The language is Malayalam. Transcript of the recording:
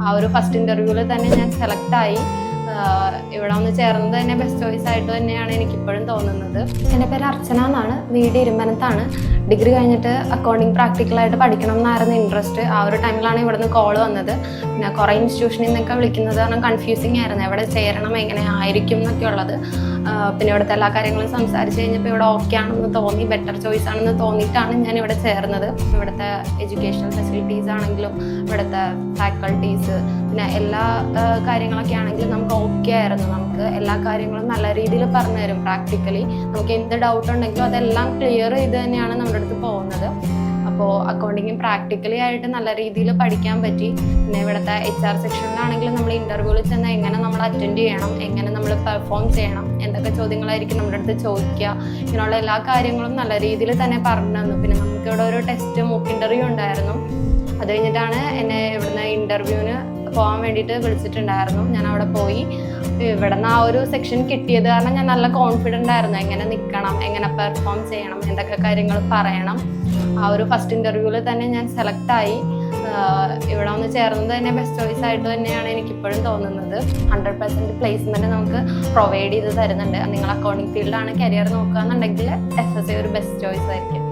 ആ ഒരു ഫസ്റ്റ് ഇൻ്റർവ്യൂവിൽ തന്നെ ഞാൻ സെലക്റ്റായി. ഇവിടെ വന്ന് ചേർന്നത് തന്നെ ബെസ്റ്റ് ചോയ്സ് ആയിട്ട് തന്നെയാണ് എനിക്കിപ്പോഴും തോന്നുന്നത്. എൻ്റെ പേര് അർച്ചന എന്നാണ്, വീട് ഇരുമ്പനത്താണ്. ഡിഗ്രി കഴിഞ്ഞിട്ട് അക്കൗണ്ടിങ് പ്രാക്ടിക്കലായിട്ട് പഠിക്കണം എന്നായിരുന്നു ഇൻട്രസ്റ്റ്. ആ ഒരു ടൈമിലാണ് ഇവിടുന്ന് കോൾ വന്നത്. പിന്നെ കുറേ ഇൻസ്റ്റിറ്റ്യൂഷനിൽ നിന്നൊക്കെ വിളിക്കുന്നത് കാരണം കൺഫ്യൂസിങ് ആയിരുന്നു, എവിടെ ചേരണം, എങ്ങനെ ആയിരിക്കും എന്നൊക്കെ ഉള്ളത്. പിന്നെ ഇവിടുത്തെ എല്ലാ കാര്യങ്ങളും സംസാരിച്ച് കഴിഞ്ഞപ്പോൾ ഇവിടെ ഓക്കെ ആണെന്ന് തോന്നി, ബെറ്റർ ചോയ്സ് ആണെന്ന് തോന്നിയിട്ടാണ് ഞാൻ ഇവിടെ ചേർന്നത്. ഇവിടുത്തെ എഡ്യൂക്കേഷണൽ ഫെസിലിറ്റീസ് ആണെങ്കിലും ഇവിടുത്തെ ഫാക്കൾട്ടീസ് പിന്നെ എല്ലാ കാര്യങ്ങളൊക്കെ ആണെങ്കിലും നമുക്ക് ഓക്കെ ആയിരുന്നു. നമുക്ക് എല്ലാ കാര്യങ്ങളും നല്ല രീതിയിൽ പറഞ്ഞു തരും. പ്രാക്ടിക്കലി നമുക്ക് എന്ത് ഡൗട്ട് ഉണ്ടെങ്കിലും അതെല്ലാം ക്ലിയർ ചെയ്ത് തന്നെയാണ് നമ്മുടെ അടുത്ത് പോകുന്നത്. അപ്പോൾ അക്കൗണ്ടിങ് പ്രാക്ടിക്കലി ആയിട്ട് നല്ല രീതിയിൽ പഠിക്കാൻ പറ്റി. പിന്നെ ഇവിടുത്തെ HR സെക്ഷനിലാണെങ്കിലും നമ്മൾ ഇൻ്റർവ്യൂവിൽ ചെന്ന് എങ്ങനെ നമ്മൾ അറ്റൻഡ് ചെയ്യണം, എങ്ങനെ നമ്മൾ പെർഫോം ചെയ്യണം, എന്തൊക്കെ ചോദ്യങ്ങളായിരിക്കും നമ്മുടെ അടുത്ത് ചോദിക്കുക, ഇങ്ങനെയുള്ള എല്ലാ കാര്യങ്ങളും നല്ല രീതിയിൽ തന്നെ പറഞ്ഞു തന്നു. പിന്നെ നമുക്കിവിടെ ഒരു ടെസ്റ്റ് മോക്ക് ഇൻ്റർവ്യൂ ഉണ്ടായിരുന്നു. അത് കഴിഞ്ഞിട്ടാണ് എന്നെ ഇവിടുന്ന് ഇൻ്റർവ്യൂവിന് പോകാൻ വേണ്ടിയിട്ട് വിളിച്ചിട്ടുണ്ടായിരുന്നു. ഞാൻ അവിടെ പോയി. ഇവിടെ നിന്ന് ആ ഒരു സെക്ഷൻ കിട്ടിയത് കാരണം ഞാൻ നല്ല കോൺഫിഡൻ്റ് ആയിരുന്നു, എങ്ങനെ നിൽക്കണം, എങ്ങനെ പെർഫോം ചെയ്യണം, എന്തൊക്കെ കാര്യങ്ങൾ പറയണം. ആ ഒരു ഫസ്റ്റ് ഇൻ്റർവ്യൂവിൽ തന്നെ ഞാൻ സെലക്റ്റായി. ഇവിടെ വന്ന് ചേർന്നത് തന്നെ ബെസ്റ്റ് ചോയ്സ് ആയിട്ട് തന്നെയാണ് എനിക്കിപ്പോഴും തോന്നുന്നത്. 100% പ്ലേസ്മെൻറ്റ് നമുക്ക് പ്രൊവൈഡ് ചെയ്ത് തരുന്നുണ്ട്. നിങ്ങൾ അക്കൗണ്ടിങ് ഫീൽഡാണ് കരിയർ നോക്കുക എന്നുണ്ടെങ്കിൽ SSA ഒരു ബെസ്റ്റ് ചോയ്സ് ആയിരിക്കും.